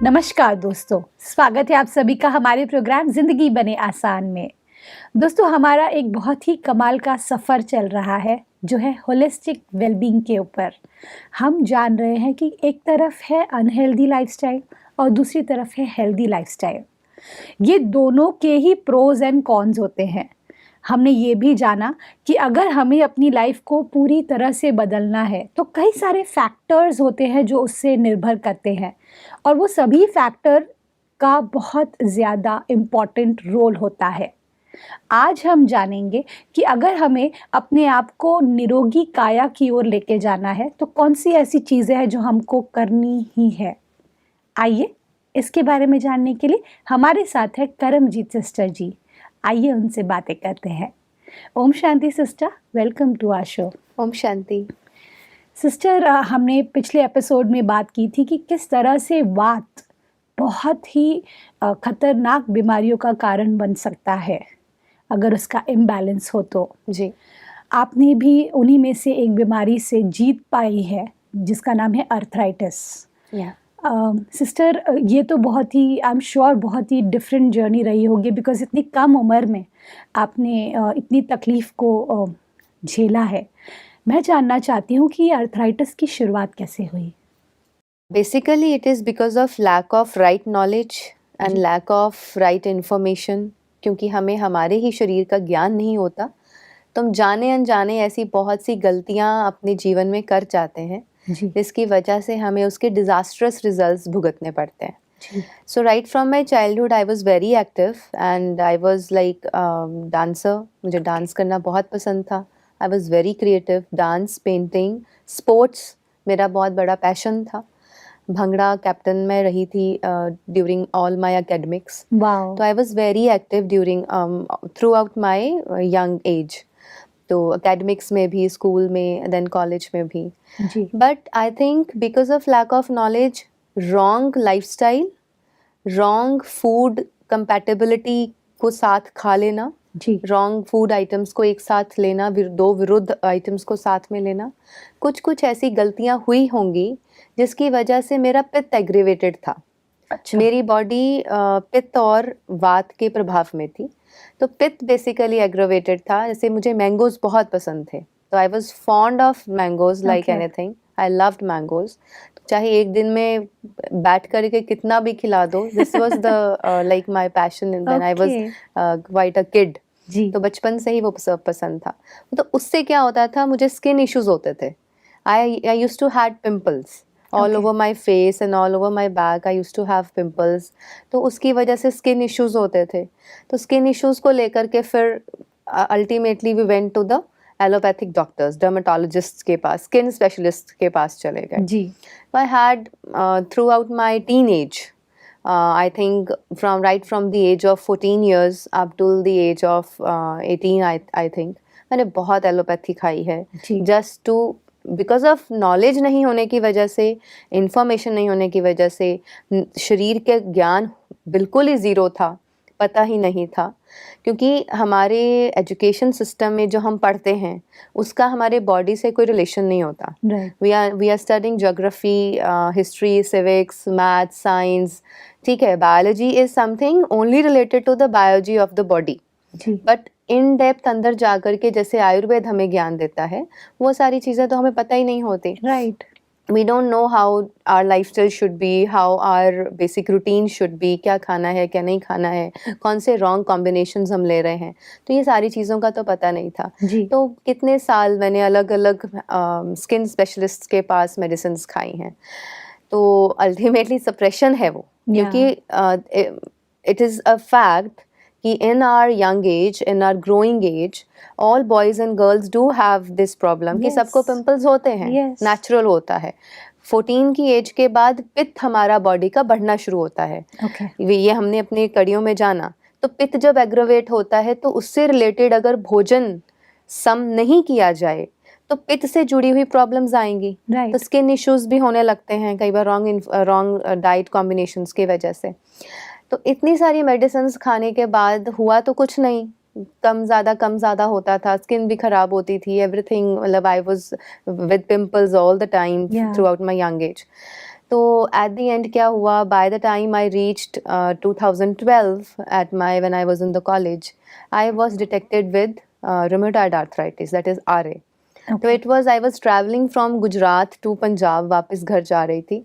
नमस्कार दोस्तों, स्वागत है आप सभी का हमारे प्रोग्राम ज़िंदगी बने आसान में। दोस्तों, हमारा एक बहुत ही कमाल का सफ़र चल रहा है जो है होलिस्टिक वेलबींग के ऊपर। हम जान रहे हैं कि एक तरफ है अनहेल्दी लाइफस्टाइल और दूसरी तरफ है हेल्दी लाइफस्टाइल। ये दोनों के ही प्रोज एंड कॉन्स होते हैं। हमने ये भी जाना कि अगर हमें अपनी लाइफ को पूरी तरह से बदलना है तो कई सारे फैक्टर्स होते हैं जो उससे निर्भर करते हैं और वो सभी फैक्टर का बहुत ज़्यादा इम्पॉर्टेंट रोल होता है। आज हम जानेंगे कि अगर हमें अपने आप को निरोगी काया की ओर लेके जाना है तो कौन सी ऐसी चीज़ें हैं जो हमको करनी ही है। आइए इसके बारे में जानने के लिए हमारे साथ है करमजीत सिस्टर जी। आइए उनसे बातें करते हैं। Om Shanti sister, welcome to our show. Om Shanti. Sister, हमने पिछले एपिसोड में बात की थी कि किस तरह से वात बहुत ही खतरनाक बीमारियों का कारण बन सकता है अगर उसका इम्बैलेंस हो तो। जी। आपने भी उन्हीं में से एक बीमारी से जीत पाई है जिसका नाम है अर्थराइटिस। सिस्टर, ये तो बहुत ही आई एम श्योर बहुत ही डिफरेंट जर्नी रही होगी बिकॉज इतनी कम उम्र में आपने इतनी तकलीफ़ को झेला है। मैं जानना चाहती हूँ कि ये अर्थराइटिस की शुरुआत कैसे हुई। Basically it is because of lack of right knowledge and lack of right information. क्योंकि हमें हमारे ही शरीर का ज्ञान नहीं होता तो हम जाने अनजाने ऐसी बहुत सी गलतियाँ अपने जीवन में कर जाते हैं जिसकी वजह से हमें उसके डिज़ास्ट्रस रिजल्ट्स भुगतने पड़ते हैं। So right from my childhood I was very active and I was like dancer. मुझे डांस करना बहुत पसंद था। I was very creative. Dance, painting, sports मेरा बहुत बड़ा पैशन था। भंगड़ा कैप्टन में रही थी ड्यूरिंग ऑल माई एकेडमिक्स। तो I was very active during throughout my young age. तो एकेडमिक्स में भी, स्कूल में, देन कॉलेज में भी। But I think because of lack of knowledge, wrong lifestyle, wrong food compatibility को साथ खा लेना, रॉन्ग फूड आइटम्स को एक साथ लेना, दो विरुद्ध आइटम्स को साथ में लेना, कुछ कुछ ऐसी गलतियां हुई होंगी जिसकी वजह से मेरा पित्त एग्रीवेटेड था। मेरी बॉडी पित्त और वात के प्रभाव में थी तो पित्त बेसिकली एग्रीवेटेड था। जैसे मुझे मैंगोज बहुत पसंद थे तो I was fond of mangoes like anything. I loved mangoes. चाहे एक दिन में बैठ करके कितना भी खिला दो, this was the like my passion when I was quite a kid. तो बचपन से ही वो सब पसंद था। तो उससे क्या होता था, मुझे स्किन इश्यूज होते थे। I used to had pimples all over my face and all over my back. I used to have pimples. तो उसकी वजह से skin issues होते थे। तो skin issues को लेकर के फिर ultimately we went to the allopathic doctors, dermatologists के पास, skin specialists के पास चले गए। जी। So I had throughout my teenage, I think right from the age of 14 years up till the age of 18, I think मैंने बहुत allopathy खाई है just to because of knowledge नहीं होने की वजह से, इंफॉर्मेशन नहीं होने की वजह से, शरीर के ज्ञान बिल्कुल ही ज़ीरो था, पता ही नहीं था। क्योंकि हमारे एजुकेशन सिस्टम में जो हम पढ़ते हैं उसका हमारे बॉडी से कोई रिलेशन नहीं होता। We are studying geography, history, civics, math, science. ठीक है, biology is something only related to the biology of the body. But in depth अंदर जाकर के जैसे आयुर्वेद हमें ज्ञान देता है वो सारी चीज़ें तो हमें पता ही नहीं होती। Right. We don't know how our lifestyle should be, how our basic routine should be, क्या खाना है क्या नहीं खाना है, कौन से रॉन्ग कॉम्बिनेशंस हम ले रहे हैं। तो ये सारी चीज़ों का तो पता नहीं था। तो कितने साल मैंने अलग अलग स्किन स्पेशलिस्ट के पास मेडिसिन खाई हैं। तो अल्टीमेटली सप्रेशन है वो, क्योंकि इट इज़ अ फैक्ट कि in our young age, in our growing age, all boys and girls do have this problem कि सबको पिंपल्स होते हैं, नेचुरल होता है। 14 की एज के बाद पित्त हमारा बॉडी का बढ़ना शुरू होता है। ये हमने अपनी कड़ियों में जाना। तो पित्त जब एग्रोवेट होता है तो उससे रिलेटेड अगर भोजन सम नहीं किया जाए तो पित्त से जुड़ी हुई प्रॉब्लम्स आएंगी। तो स्किन इश्यूज भी होने लगते हैं कई बार रॉन्ग डाइट कॉम्बिनेशंस की वजह से। तो इतनी सारी मेडिसिन्स खाने के बाद हुआ तो कुछ नहीं, कम ज़्यादा होता था, स्किन भी ख़राब होती थी, एवरीथिंग। मतलब I was with pimples all the time throughout my young age. तो एट द एंड क्या हुआ, by the time I reached 2012 at my when I was in the college, I was detected with rheumatoid arthritis, that is RA. तो Okay. It was, I was travelling from Gujarat to Punjab, वापस घर जा रही थी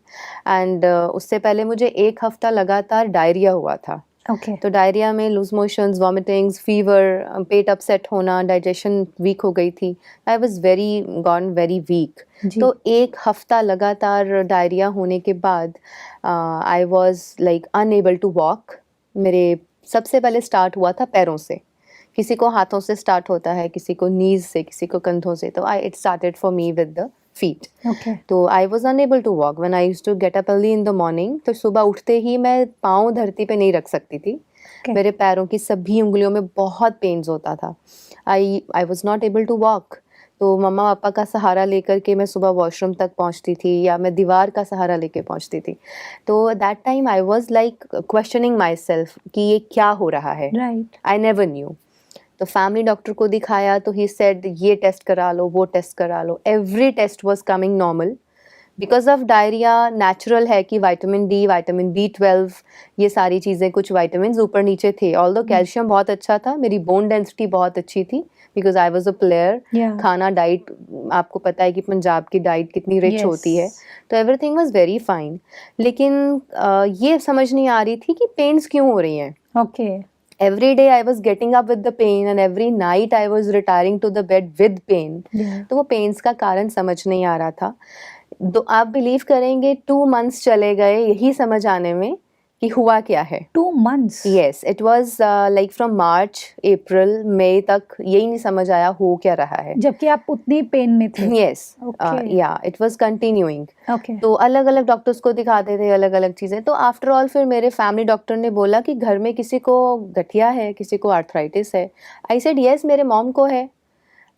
and उससे पहले मुझे 1 हफ्ता लगातार डायरिया हुआ था. Okay. तो डायरिया में लूज मोशंस, वॉमिटिंग्स, फीवर, पेट अपसेट होना, डाइजेशन वीक हो गई थी. I was gone very weak. जी. तो 1 हफ्ता लगातार डायरिया होने के बाद I was like unable to walk. मेरे सबसे पहले स्टार्ट हुआ था पैरों से. किसी को हाथों से स्टार्ट होता है, किसी को नीज से, किसी को कंधों से. तो it started for me with the feet. Okay. तो I was unable to walk when I used to get up early in the morning. तो सुबह उठते ही मैं पाँव धरती पे नहीं रख सकती थी. Okay. मेरे पैरों की सभी उंगलियों में बहुत पेन्स होता था. I was not able to walk. तो मम्मा पापा का सहारा लेकर के मैं सुबह वॉशरूम तक पहुंचती थी, या मैं दीवार का सहारा लेके पहुंचती थी. तो that time I was like questioning my self कि ये क्या हो रहा है. Right. I never knew. तो फैमिली डॉक्टर को दिखाया तो ही सेड ये टेस्ट करा लो, वो टेस्ट करा लो. Every test was coming normal. Because of diarrhoea natural है कि विटामिन डी, विटामिन B12, ये सारी चीज़ें, कुछ विटामिन ऊपर नीचे थे. ऑल्दो कैल्शियम बहुत अच्छा था, मेरी बोन डेंसिटी बहुत अच्छी थी because I was a player. Yeah. खाना, डाइट, आपको पता है कि पंजाब की डाइट कितनी रिच Yes. होती है. तो एवरीथिंग वाज वेरी फाइन. लेकिन ये समझ नहीं आ रही थी कि पेन्स क्यों हो रही हैं. Okay. Every day I was getting up with the pain and every night I was retiring to the bed with pain. Yeah. तो वो पेन्स का कारण समझ नहीं आ रहा था. तो आप बिलीव करेंगे 2 months चले गए यही समझ आने में कि हुआ क्या है. 2 months. Yes, it was like from March, April, May तक यही नहीं समझ आया हो क्या रहा है. जबकि आप उतनी पेन में थे. Yes, Okay. yeah, it was continuing. Okay. तो अलग अलग डॉक्टर्स को दिखाते थे अलग अलग चीज़ें. तो आफ्टर ऑल फिर मेरे फैमिली डॉक्टर ने बोला कि घर में किसी को गठिया है, किसी को आर्थराइटिस है. आई सेड यस, मेरे मॉम को है.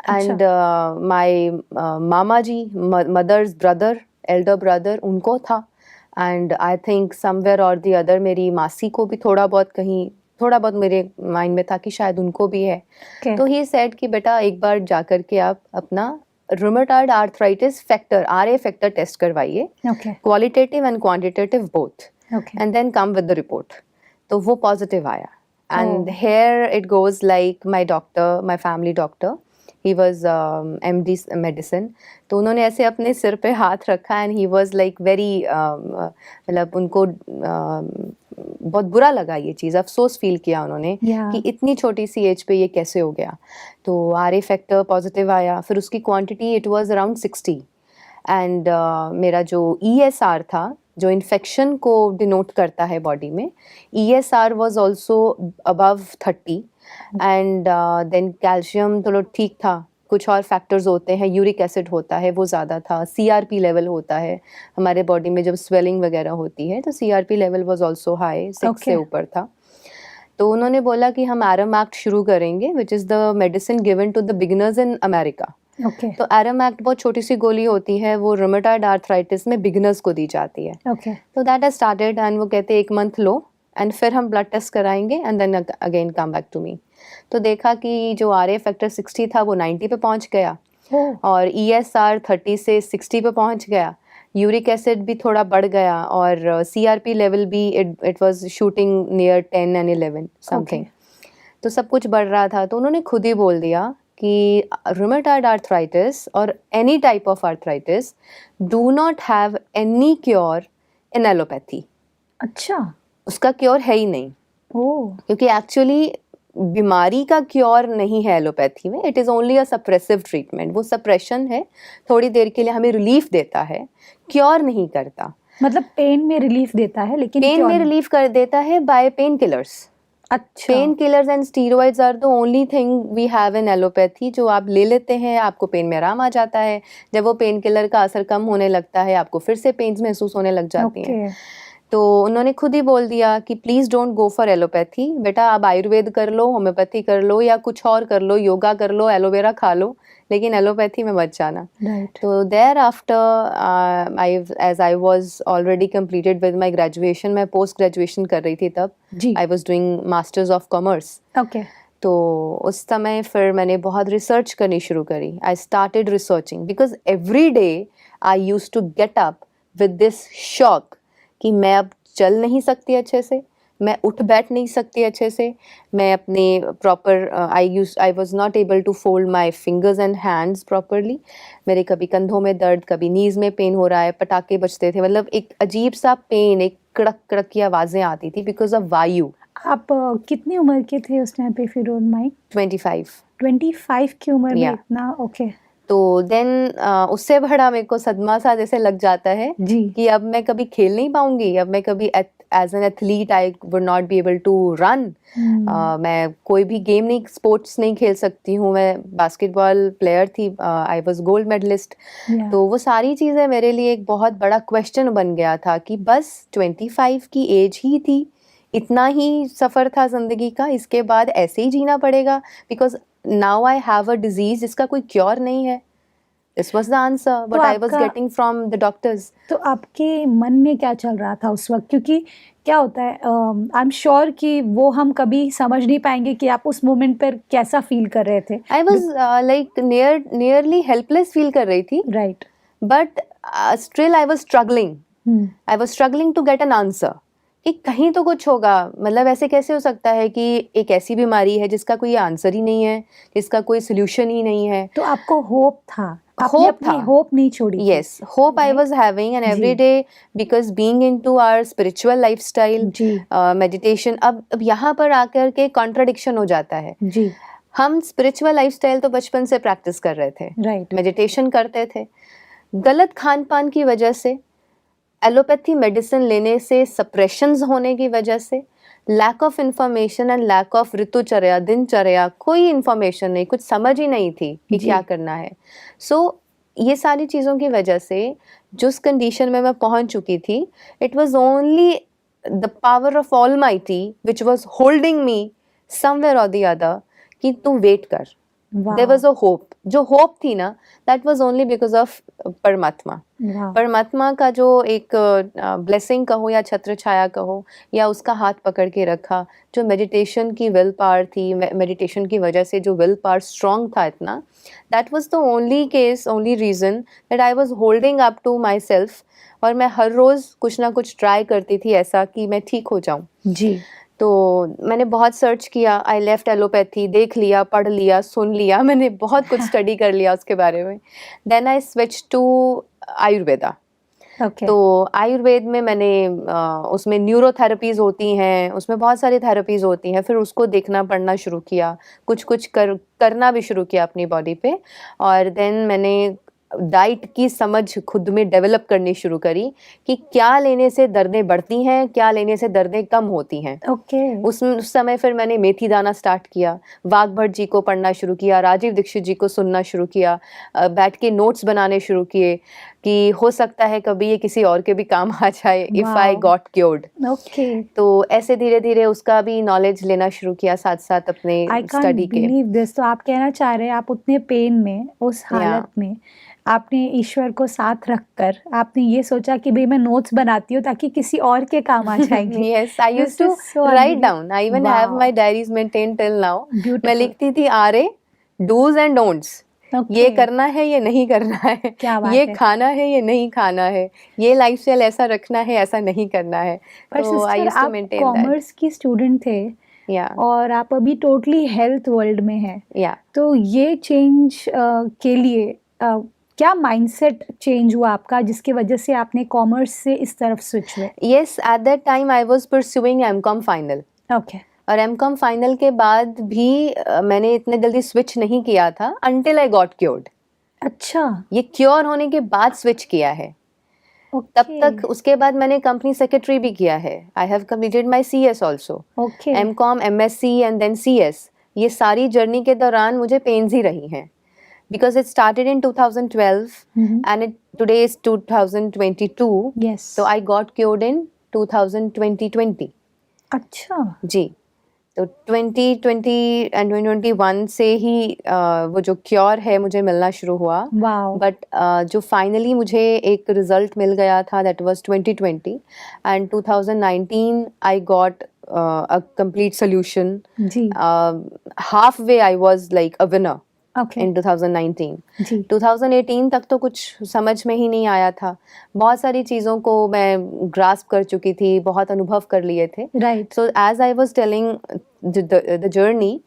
And my mama ji, mother's brother, elder brother, उनको था. एंड आई थिंक समवेयर और द अदर मेरी मासी को भी थोड़ा बहुत मेरे माइंड में था कि शायद उनको भी है. Okay. तो ही सेड कि बेटा एक बार जा कर के आप अपना rheumatoid arthritis factor, RA factor test करवाइए, Okay. Qualitative and quantitative both, Okay. And then come with the report. तो वो पॉजिटिव आया. And Oh. Here it goes like my doctor, my family doctor, he was MD medicine. तो उन्होंने ऐसे अपने सिर पे हाथ रखा and he was like very, मतलब उनको बहुत बुरा लगा ये चीज़, अफसोस फील किया उन्होंने Yeah. कि इतनी छोटी सी एज पे ये कैसे हो गया. तो RA फैक्टर पॉजिटिव आया. फिर उसकी quantity it was around 60. And मेरा जो ESR था, जो इन्फेक्शन को डिनोट करता है बॉडी में, ESR was also above 30. And then calcium तो ठीक था. कुछ और फैक्टर्स होते हैं, यूरिक एसिड होता है, वो ज़्यादा था. CRP लेवल होता है हमारे बॉडी में जब स्वेलिंग वगैरह होती है, तो CRP level was also high, 6 से Okay. ऊपर था. तो उन्होंने बोला कि हम Aramact शुरू करेंगे, which is the medicine given to the beginners in America. Okay. तो Aramact बहुत छोटी सी गोली होती है, वो रूमेटॉइड आर्थराइटिस में बिगिनर्स को दी जाती है. Okay. तो दैट हैज स्टार्टेड एंड वो कहते 1 month लो एंड फिर हम ब्लड टेस्ट कराएंगे and then again come back to me. तो देखा कि जो RA फैक्टर 60 था वो 90 पे पहुंच गया, Oh. और ESR 30 से 60 पे पहुंच गया. यूरिक एसिड भी थोड़ा बढ़ गया, और CRP लेवल भी it was shooting near 10 and 11 something. तो सब कुछ बढ़ रहा था. तो उन्होंने खुद ही बोल दिया कि रूमेटॉइड आर्थराइटिस और any type of arthritis do not have any cure in allopathy. अच्छा. उसका क्योर है ही नहीं, Oh. क्योंकि एक्चुअली बीमारी का क्योर नहीं है एलोपैथी में. It is only a suppressive treatment. वो सप्रेशन है, थोड़ी देर के लिए हमें रिलीफ देता है, क्योर नहीं करता. मतलब पेन में रिलीफ देता है लेकिन पेन क्यों में नहीं? रिलीफ कर देता है बाय पेन किलर्स. अच्छा. Pain killers and steroids are the only thing we have in allopathy, जो आप ले लेते हैं, आपको पेन में आराम आ जाता है. जब वो पेन किलर का असर कम होने लगता है, आपको फिर से पेन्स महसूस होने लग जाती हैं. Okay. तो उन्होंने खुद ही बोल दिया कि please don't go for allopathy. बेटा आप आयुर्वेद कर लो, होम्योपैथी कर लो, या कुछ और कर लो, योगा कर लो, एलोवेरा खा लो, लेकिन एलोपैथी में मत जाना. Right. तो thereafter as I was already completed with my graduation, मैं पोस्ट ग्रेजुएशन कर रही थी तब. जी. I was doing masters of commerce. Okay. तो उस समय फिर मैंने बहुत रिसर्च करनी शुरू करी. I started researching because every day I used to get up with this shock कि मैं अब चल नहीं सकती अच्छे से, मैं उठ बैठ नहीं सकती अच्छे से, मैं अपने proper I was not able to fold my fingers and hands properly. मेरे कभी कंधों में दर्द, कभी नीज में पेन हो रहा है, पटाखे बजते थे, मतलब एक अजीब सा पेन, एक कड़क कड़क की आवाज़ें आती थी बिकॉज ऑफ वायु। आप कितनी उम्र के थे उस टाइम पे, इफ यू डोंट माइंड? 25। 25 की उम्र में Yeah. इतना? ओके तो देन उससे बड़ा मेरे को सदमा सा जैसे लग जाता है जी। कि अब मैं कभी खेल नहीं पाऊंगी, अब मैं कभी as an athlete I would not be able to run, मैं कोई भी गेम नहीं, स्पोर्ट्स नहीं खेल सकती हूँ। मैं बास्केटबॉल प्लेयर थी, I was gold medallist. Yeah. तो वो सारी चीज़ें मेरे लिए एक बहुत बड़ा क्वेश्चन बन गया था कि बस 25 की एज ही थी, इतना ही सफ़र था ज़िंदगी का, इसके बाद ऐसे ही जीना पड़ेगा because now I have a disease जिसका कोई क्योर नहीं है। This was the answer what I was आपका- गेटिंग फ्रॉम द डॉक्टर्स। तो आपके मन में क्या चल रहा था उस वक्त? क्योंकि क्या होता है, आई एम श्योर कि वो हम कभी समझ नहीं पाएंगे कि आप उस मोमेंट पर कैसा फील कर रहे थे। I was like nearly helpless feel कर रही थी, right. But still I was struggling to get an answer कि कहीं तो कुछ होगा। मतलब ऐसे कैसे हो सकता है कि एक ऐसी बीमारी है जिसका कोई आंसर ही नहीं है, जिसका कोई सोल्यूशन ही नहीं है। तो आपको होप था, आपने Hope अपनी था। होप नहीं छोड़ी थी। Yes, hope I Right? was having, and every ji. day because being into our spiritual lifestyle, ji meditation, अब यहाँ पर आकर के contradiction हो जाता है। जी। हम spiritual lifestyle तो बचपन से practice कर रहे थे, राइट। meditation करते थे, गलत खान पान की वजह से, एलोपैथी मेडिसिन लेने से, सप्रेशंस होने की वजह से, lack of information and lack of ऋतुचर्या, दिनचर्या, कोई इंफॉर्मेशन नहीं, कुछ समझ ही नहीं थी कि जी। क्या करना है। सो ये सारी चीज़ों की वजह से जिस कंडीशन में मैं पहुंच चुकी थी, it was only the power of almighty which was holding me somewhere और द अदर कि तू वेट कर। देयर वाज अ होप, जो होप थी ना, that was only because of परमात्मा। वाह। परमात्मा का जो एक ब्लेसिंग कहो या छत्र छाया कहो या उसका हाथ पकड़ के रखा, जो मेडिटेशन की विल पावर थी, मेडिटेशन की वजह से जो विल पावर स्ट्रॉन्ग था इतना, that was the only case, only reason that I was holding up to myself. और मैं हर रोज़ कुछ ना कुछ ट्राई करती थी ऐसा कि मैं ठीक हो जाऊँ। जी। तो मैंने बहुत सर्च किया, आई लेफ्ट एलोपैथी, देख लिया, पढ़ लिया, सुन लिया, मैंने बहुत कुछ स्टडी कर लिया उसके बारे में। Then I switch to Ayurveda. Okay. तो आयुर्वेद में मैंने उसमें न्यूरोथेरेपीज़ होती हैं, उसमें बहुत सारी थेरेपीज़ होती हैं, फिर उसको देखना पढ़ना शुरू किया, कुछ कुछ करना भी शुरू किया अपनी बॉडी पे। और देन मैंने डाइट की समझ खुद में डेवलप करनी शुरू करी कि क्या लेने से दर्दें बढ़ती हैं, क्या लेने से दर्दें कम होती हैं। ओके। उस समय फिर मैंने मेथी दाना स्टार्ट किया, वाघ भट्ट जी को पढ़ना शुरू किया, राजीव दीक्षित जी को सुनना शुरू किया, बैठ के नोट्स बनाने शुरू किए कि हो सकता है कभी ये किसी और के भी काम आ जाए, if I Wow. Got cured. Okay. तो ऐसे धीरे धीरे उसका भी नॉलेज लेना शुरू किया साथ साथ अपने आई कांट स्टडी के। Believe this. तो आप कहना चाह रहे हैं आप उतने पेन में, उस हालत में आपने ईश्वर को साथ रखकर आपने ये सोचा कि भाई मैं नोट्स बनाती हूँ ताकि किसी और के काम आ जाएंगे। Yes, I used This to is so write unbelievable. down. I even have Wow. my diaries maintained till now. मैं Beautiful. लिखती थी आरे, do's and don'ts. Okay. ये करना है, ये नहीं करना है, क्या बात ये है। खाना है, ये नहीं खाना है, ये लाइफस्टाइल ऐसा रखना है, ऐसा नहीं करना है। पर तो I सिस्टर used to आप maintain that. कॉमर्स की स्टूडेंट थे Yeah, और आप अभी टोटली हेल्थ वर्ल्ड में हैं। yeah. तो ये चेंज के लिए क्या माइंडसेट चेंज हुआ आपका जिसकी वजह से आपने कॉमर्स से इस तरफ स्विच हुए? Yes, at that time I was pursuing M.Com final. Okay. और M.Com फाइनल के बाद भी मैंने इतने जल्दी स्विच नहीं किया था until I got cured. अच्छा। ये क्योर होने के बाद स्विच किया है। तब ओके। तक उसके बाद मैंने कंपनी सेक्रेटरी भी किया है। I have completed my CS also, okay. M.Com, MSc and then CS। ये सारी जर्नी के दौरान मुझे पेन्स ही रही हैं because it started in 2012 and it today is 2022। Yes. तो आई गॉट क्योर्ड इन 2020। अच्छा। जी। तो 2020 एंड 2021 से ही वो जो क्योर है मुझे मिलना शुरू हुआ। वाओ। बट जो फाइनली मुझे एक रिजल्ट मिल गया था that was 2020 and 2019 I got a complete solution. जी। Halfway I was like a winner. Okay in 2019। जी 2018 तक तो कुछ समझ में ही नहीं आया था, बहुत सारी चीज़ों को मैं ग्रास्प कर चुकी थी, बहुत अनुभव कर लिए थे। Right so as I was telling the journey,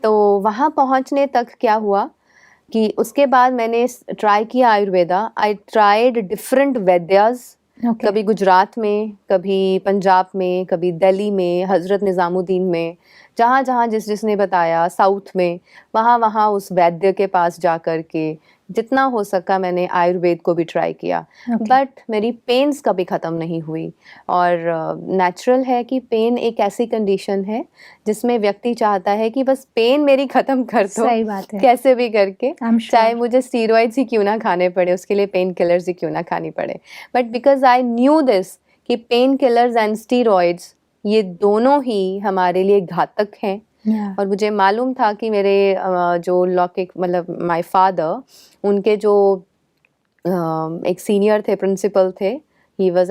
तो वहाँ पहुँचने तक क्या हुआ कि उसके बाद मैंने ट्राई किया आयुर्वेदा। आई ट्राइड डिफरेंट वैद्यास, ओके कभी गुजरात में, कभी पंजाब में, कभी दिल्ली में, हज़रत निज़ामुद्दीन में, जहाँ जहाँ जिसने बताया, साउथ में, वहाँ वहाँ उस वैद्य के पास जा कर के जितना हो सका मैंने आयुर्वेद को भी ट्राई किया। ओके बट मेरी पेन्स कभी ख़त्म नहीं हुई। और नेचुरल है कि पेन एक ऐसी कंडीशन है जिसमें व्यक्ति चाहता है कि बस पेन मेरी ख़त्म कर दो, सही बात है। कैसे भी करके, आई एम चाहे श्योर मुझे स्टीरॉइड्स ही क्यों ना खाने पड़े, उसके लिए पेन किलर्स ही क्यों ना खानी पड़े। But because I knew this कि पेन किलर्स एंड स्टीरॉइड्स ये दोनों ही हमारे लिए घातक हैं। या और मुझे मालूम था कि मेरे जो लौकिक मतलब माय फादर, उनके जो एक सीनियर थे, प्रिंसिपल थे, he was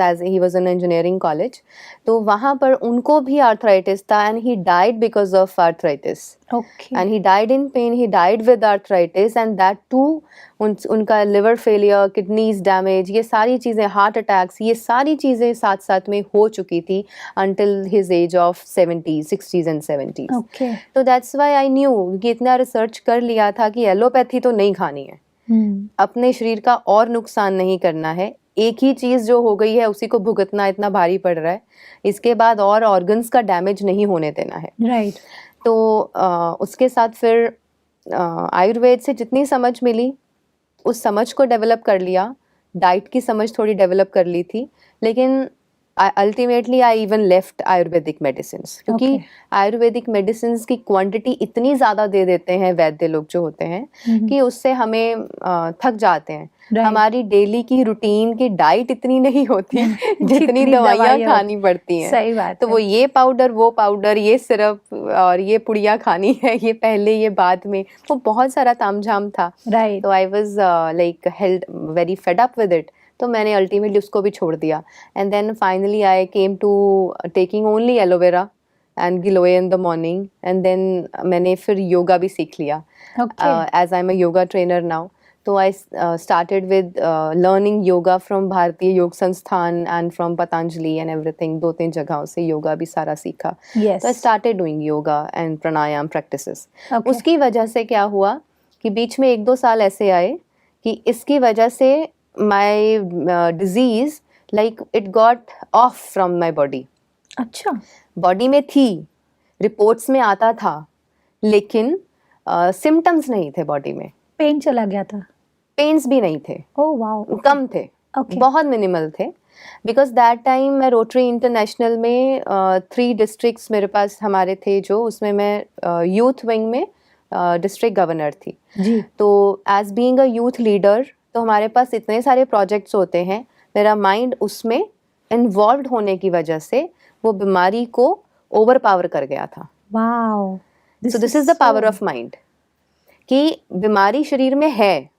in engineering college, तो वहाँ पर उनको भी आर्थराइटिस था and he died because of arthritis. Okay and he died in pain, he died with arthritis and that too उनका लिवर फेलियर, किडनीज डैमेज, ये सारी चीज़ें, हार्ट अटैक्स, ये सारी चीज़ें साथ साथ में हो चुकी थी until his age of 70s 60s and 70s। Okay तो दैट्स व्हाई आई न्यू कि इतना रिसर्च कर लिया था कि एलोपैथी तो नहीं खानी है, अपने शरीर का और नुकसान नहीं करना है, एक ही चीज़ जो हो गई है उसी को भुगतना इतना भारी पड़ रहा है, इसके बाद और ऑर्गन्स का डैमेज नहीं होने देना है। राइट तो उसके साथ फिर आयुर्वेद से जितनी समझ मिली उस समझ को डेवलप कर लिया, डाइट की समझ थोड़ी डेवलप कर ली थी, लेकिन ultimately I even left Ayurvedic medicines, क्योंकि Okay. आयुर्वेदिक मेडिसिन्स की क्वांटिटी इतनी ज़्यादा दे देते हैं वैद्य लोग जो होते हैं कि उससे हमें थक जाते हैं। Right. हमारी डेली की रूटीन की डाइट इतनी नहीं होती जितनी जितनी दवाइयाँ दवाइयाँ खानी पड़ती हैं। सही बात तो है वो ये पाउडर, वो पाउडर, ये सिरप और ये पुड़िया खानी है, ये पहले ये बाद में, वो बहुत सारा तामझाम था। राइट तो I was like held very fed up with it, तो मैंने अल्टीमेटली उसको भी छोड़ दिया। And then finally I came to taking only aloe vera and giloy in the morning, and then मैंने फिर योगा भी सीख लिया okay as I am a yoga trainer now. तो I started with learning yoga from Bharatiya Yog Sansthan and from Patanjali and everything, 2-3 जगहों से yoga भी सारा सीखा। यस तो I started doing yoga and pranayama practices. Okay उसकी वजह से क्या हुआ कि बीच में 1-2 साल ऐसे आए कि इसकी वजह से my disease like it got off from my body. अच्छा बॉडी में थी, रिपोर्ट्स में आता था, लेकिन सिम्टम्स नहीं थे बॉडी में, पेन चला गया था पेन्स भी नहीं थे, ओह वाओ कम थे, ओके बहुत मिनिमल थे। बिकॉज दैट टाइम मैं रोटरी इंटरनेशनल में 3 डिस्ट्रिक्ट्स मेरे पास हमारे थे, जो उसमें मैं यूथ विंग में डिस्ट्रिक्ट गवर्नर थी। जी तो as being a youth leader, तो हमारे पास इतने सारे प्रोजेक्ट्स होते हैं, मेरा माइंड उसमें इन्वॉल्व होने की वजह से वो बीमारी को ओवर पावर कर गया था। Wow so this is the power of mind, कि बीमारी शरीर में है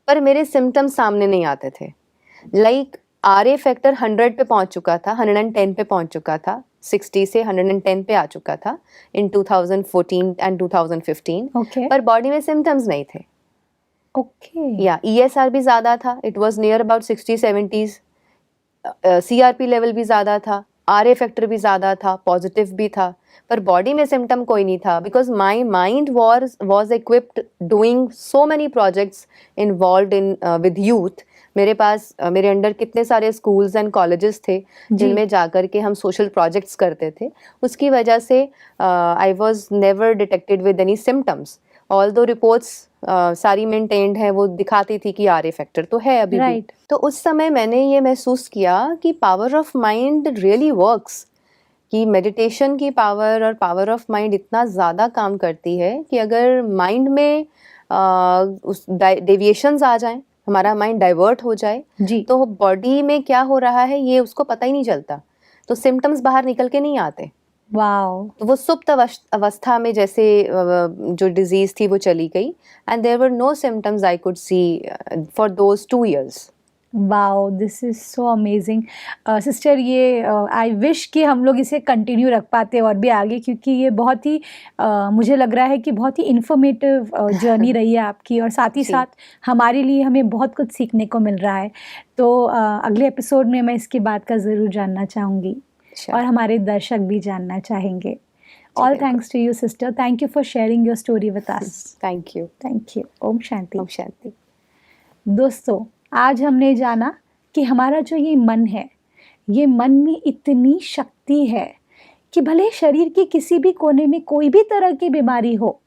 पर मेरे सिम्टम्स सामने नहीं आते थे। लाइक RA फैक्टर 100 पे पहुंच चुका था, 110 पे पहुंच चुका था, 60 से 110 पे आ चुका था इन 2014 एंड 2015, ओके पर बॉडी में सिम्टम्स नहीं थे। ओके या ESR भी ज़्यादा था, it was near about 60-70s, CRP level भी ज़्यादा था, RA फैक्टर भी ज़्यादा था, पॉजिटिव भी था, पर बॉडी में सिम्टम कोई नहीं था। Because my mind was equipped doing so many projects involve in with youth. मेरे पास मेरे अंडर कितने सारे स्कूल्स एंड कॉलेजेस थे जिनमें जाकर के हम सोशल प्रोजेक्ट्स करते थे, उसकी वजह से I was never detected with any symptoms. All दो रिपोर्ट्स सारी मेंटेन्ड है, वो दिखाती थी कि RA फैक्टर तो है अभी भी। तो उस समय मैंने ये महसूस किया कि power of mind really works, कि मेडिटेशन की पावर और पावर ऑफ माइंड इतना ज़्यादा काम करती है कि अगर माइंड में उस डेविएशंस आ जाएं, हमारा माइंड डाइवर्ट हो जाए, जी तो बॉडी में क्या हो रहा है ये उसको पता ही नहीं चलता, तो सिम्टम्स बाहर निकल के नहीं आते। वाओ तो वो सुप्त अवस्था में जैसे जो डिजीज थी वो चली गई, and there were no symptoms I could see for those 2 years। Wow, this is so amazing sister. ये आई विश कि हम लोग इसे कंटिन्यू रख पाते और भी आगे, क्योंकि ये बहुत ही मुझे लग रहा है कि बहुत ही इन्फॉर्मेटिव जर्नी रही है आपकी, और साथ ही जी। साथ हमारे लिए हमें बहुत कुछ सीखने को मिल रहा है। तो अगले एपिसोड में मैं इसके बाद का ज़रूर जानना चाहूँगी, Sure. और हमारे दर्शक भी जानना चाहेंगे। ऑल बिल्कुल। Thanks to you sister, thank you for sharing your story with us. Thank you. Thank you. Om Shanti. Om Shanti. दोस्तों, आज हमने जाना कि हमारा जो ये मन है, ये मन में इतनी शक्ति है कि भले शरीर के किसी भी कोने में कोई भी तरह की बीमारी हो,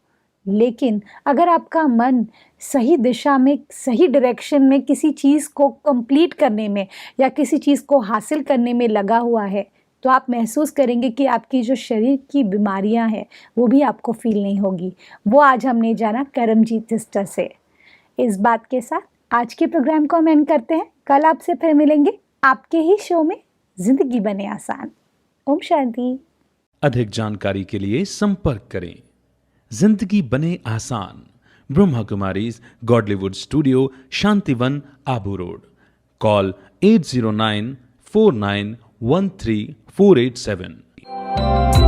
लेकिन अगर आपका मन सही दिशा में, सही डायरेक्शन में किसी चीज़ को कंप्लीट करने में या किसी चीज़ को हासिल करने में लगा हुआ है, तो आप महसूस करेंगे कि आपकी जो शरीर की बीमारियां हैं वो भी आपको फील नहीं होगी। वो आज हमने जाना करमजीत सिस्टर से। इस बात के साथ आज के प्रोग्राम को हम एंड करते हैं। कल आपसे फिर मिलेंगे आपके ही शो में जिंदगी बने आसान। ओम शांति। अधिक जानकारी के लिए संपर्क करें। जिंदगी बने आसान, Brahma Kumaris Godlywood studio, Shantivan, Abu road. Call 80949134887।